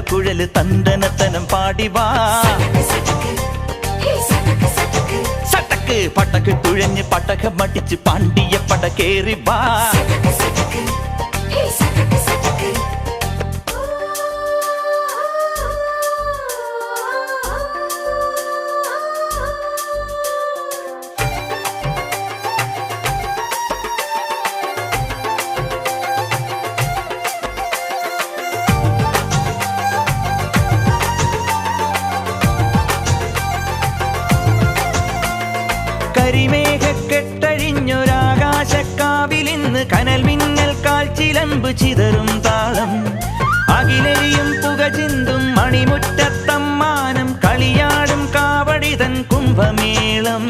കുഴല് തന്തനത്തനം പാടിവാ സട്ടക്ക് പട്ടക്ക് തുഴഞ്ഞ് പട്ടക മടിച്ച് പാണ്ടിയ പട കേറി വാ കരിമേഘക്കെട്ടഴിഞ്ഞൊരാകാശക്കാവിലിന്ന് കനൽ മിന്നൽ കാൽച്ചിലമ്പ് ചിതറും താളം അകിലരിയും പുക ചിന്തും മണിമുറ്റത്തമ്മാനം കളിയാടും കാവടിതൻ കുംഭമേളം